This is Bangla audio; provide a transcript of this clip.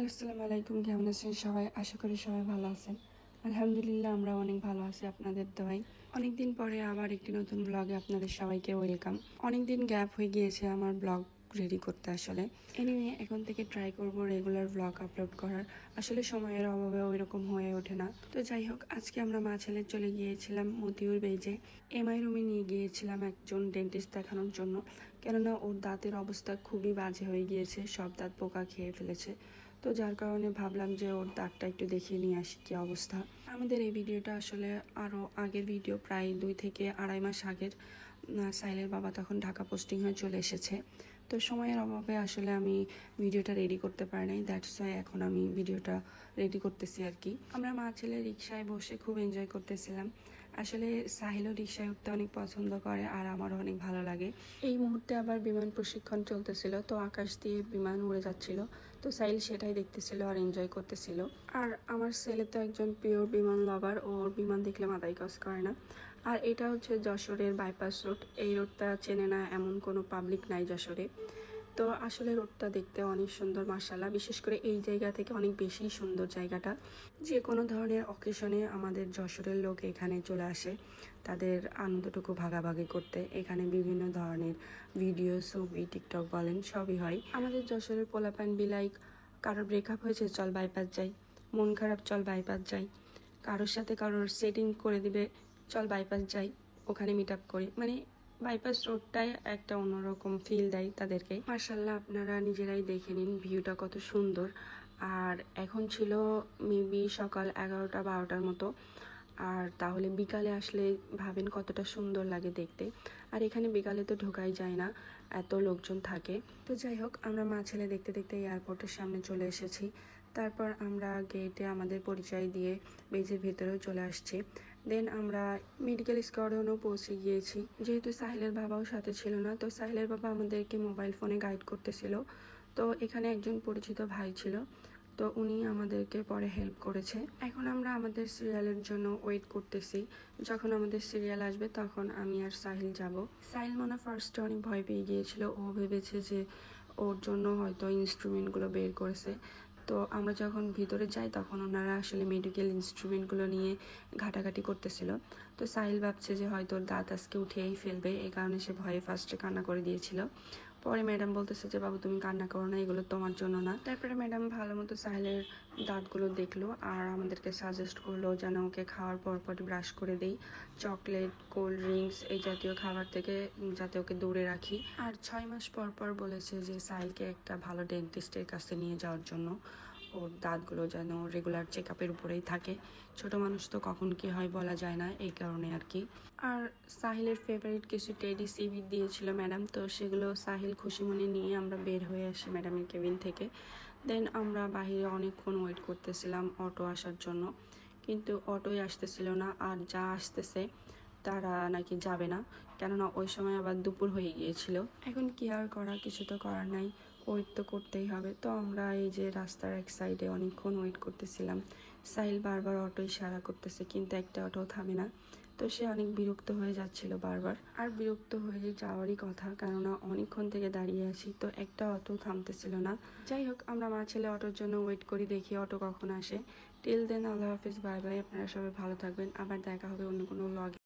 হ্যালো, আসসালামু আলাইকুম। কেমন আছেন সবাই? আশা করি সবাই ভালো আছেন। আলহামদুলিল্লাহ, আমরা অনেক ভালো আছি আপনাদের দোয়ায়। অনেকদিন পরে আবার একটি নতুন ব্লগে আপনাদের সবাইকে ওয়েলকাম। অনেকদিন গ্যাপ হয়ে গিয়েছে আমার ব্লগ রেডি করতে আসলে। এনিওয়ে, এখন থেকে ট্রাই করব রেগুলার ব্লগ আপলোড করার। আসলে সময়ের অভাবে ওইরকম হয়ে ওঠে না। তো যাই হোক, আজকে আমরা মা ছেলে চলে গিয়েছিলাম মতিউর বেজে। এমআই রুমে নিয়ে গিয়েছিলাম একজন ডেন্টিস্ট দেখানোর জন্য, কেননা ওর দাঁতের অবস্থা খুবই বাজে হয়ে গিয়েছে, সব দাঁত পোকা খেয়ে ফেলেছে। তো যার কারণে ভাবলাম যে ওর দাঁতটা একটু দেখিয়ে নিয়ে আসি কী অবস্থা। আমাদের এই ভিডিওটা আসলে আরও আগের ভিডিও, প্রায় 2 থেকে আড়াই মাস আগের। সাইলের বাবা তখন ঢাকা পোস্টিং হয়ে চলে এসেছে। তো সময়ের অভাবে আসলে আমি ভিডিওটা রেডি করতে পারি নাই, দ্যাটস ওয়াই এখন আমি ভিডিওটা রেডি করতেছি আর কি। আমরা মা ছেলে রিক্সায় বসে খুব এনজয় করতেছিলাম। আসলে সাহিলও রিক্সায় উঠতে অনেক পছন্দ করে, আর আমারও অনেক ভালো লাগে। এই মুহূর্তে আবার বিমান প্রশিক্ষণ চলতেছিল, তো আকাশ দিয়ে বিমান উড়ে যাচ্ছিল। তো সাহিল সেটাই দেখতেছিল আর এনজয় করতেছিল। আর আমার ছেলে তো একজন পিওর বিমান লাভার, ওর বিমান দেখলে মাথায় কাজ করে না। আর এটা হচ্ছে যশোরের বাইপাস রোড। এই রোডটা চেনে না এমন কোনো পাবলিক নাই যশোরে। তো আসলে রোডটা দেখতে অনেক সুন্দর মাশাআল্লাহ, বিশেষ করে এই জায়গা থেকে অনেক বেশি সুন্দর জায়গাটা। যে কোনো ধরনের অকেশনে আমাদের যশোরের লোক এখানে চলে আসে তাদের আনন্দটুকু ভাগাভাগি করতে। এখানে বিভিন্ন ধরনের ভিডিও, ছবি, টিকটক বলেন, সবই হয়। আমাদের যশোরের পোলাপান বিলাইক, কারোর ব্রেকআপ হয়েছে চল বাইপাস যাই, মন খারাপ চল বাইপাস যাই, কারোর সাথে কারোর সেটিং করে দিবে চল বাইপাস যাই, ওখানে মিট আপ করি। মানে বাইপাস রোডটাই একটা অন্যরকম ফিল দেয় তাদেরকে। মার্শাল্লাহ, আপনারা নিজেরাই দেখে নিন ভিউটা কত সুন্দর। আর এখন ছিল মেবি সকাল 11টা-12টার মতো। আর তাহলে বিকালে আসলে ভাবেন কতটা সুন্দর লাগে দেখতে। আর এখানে বিকালে তো ঢোকাই যায় না, এত লোকজন থাকে। তো যাই হোক, আমরা মা ছেলে দেখতে দেখতে এয়ারপোর্টের সামনে চলে এসেছি। তারপর আমরা গেটে আমাদের পরিচয় দিয়ে বেজের ভেতরেও চলে আসছি। দেন আমরা মেডিকেল স্কোয়াড্রনেও পৌঁছে গিয়েছি। যেহেতু সাহিলের বাবাও সাথে ছিল না, তো সাহিলের বাবা আমাদেরকে মোবাইল ফোনে গাইড করতেছিল। তো এখানে একজন পরিচিত ভাই ছিল, তো উনি আমাদেরকে পরে হেল্প করেছে। এখন আমরা আমাদের সিরিয়ালের জন্য ওয়েট করতেছি। যখন আমাদের সিরিয়াল আসবে তখন আমি আর সাহিল যাব। সাহিল মনে ফার্স্টে অনেক ভয় পেয়ে গিয়েছিল, ও ভেবেছে যে ওর জন্য হয়তো ইনস্ট্রুমেন্টগুলো বের করেছে। তো আমরা যখন ভিতরে যাই তখন ওনারা আসলে মেডিকেল ইনস্ট্রুমেন্টগুলো নিয়ে ঘাটাঘাটি করতেছিল। তো সাহিল ভাবছে যে হয়তো ওর দাঁত আজকে উঠেই ফেলবে, এই কারণে সে ভয়ে ফার্স্টে কান্না করে দিয়েছিল। পরে ম্যাডাম বলতেছে যে বাবু তুমি কান্না করো না, এগুলো তোমার জন্য না। তারপরে ম্যাডাম ভালো মতো সাহিলের দাঁতগুলো দেখলো আর আমাদেরকে সাজেস্ট করলো যেন ওকে খাওয়ার পর ব্রাশ করে দেই, চকলেট, কোল্ড ড্রিঙ্কস এই জাতীয় খাবার থেকে যাতে ওকে দূরে রাখি। আর 6 মাস পর বলেছে যে সাহিলকে একটা ভালো ডেন্টিস্টের কাছে নিয়ে যাওয়ার জন্য, ওর দাঁতগুলো যেন রেগুলার চেক আপের উপরেই থাকে। ছোট মানুষ তো কখন কি হয় বলা যায় না, এই কারণে আর কি। আর সাহিলের ফেভারিট কিছু টেডি সিবিট দিয়েছিল ম্যাডাম, তো সেগুলো সাহিল খুশি মনে নিয়ে আমরা বের হয়ে আসি ম্যাডামের কেবিন থেকে। দেন আমরা বাহিরে অনেকক্ষণ ওয়েট করতেছিলাম অটো আসার জন্য, কিন্তু অটোই আসতেছিল না। আর যা আসতেছে তারা নাকি যাবে না, কেননা ওই সময় আবার দুপুর হয়ে গিয়েছিল। এখন কি আর করা, কিছু তো করার নাই, ওয়েট তো করতেই হবে। তো আমরা এই যে রাস্তার এক সাইডে অনেকক্ষণ ওয়েট করতেছিলাম। সাহিল বারবার অটো ইশারা করতেছে, কিন্তু একটা অটো থামে না। তো সে অনেক বিরক্ত হয়ে যাচ্ছিল বারবার। আর বিরক্ত হয়ে যাওয়ারই কথা, কেননা অনেকক্ষণ থেকে দাঁড়িয়ে আছি, তো একটা অটো থামতেছিল না। যাই হোক, আমরা মা ছেলে অটোর জন্য ওয়েট করি, দেখি অটো কখন আসে। টিল দেন, আল্লাহ হাফিজ, বাই বাই। আপনারা সবাই ভালো থাকবেন, আবার দেখা হবে অন্য কোনো ব্লগে।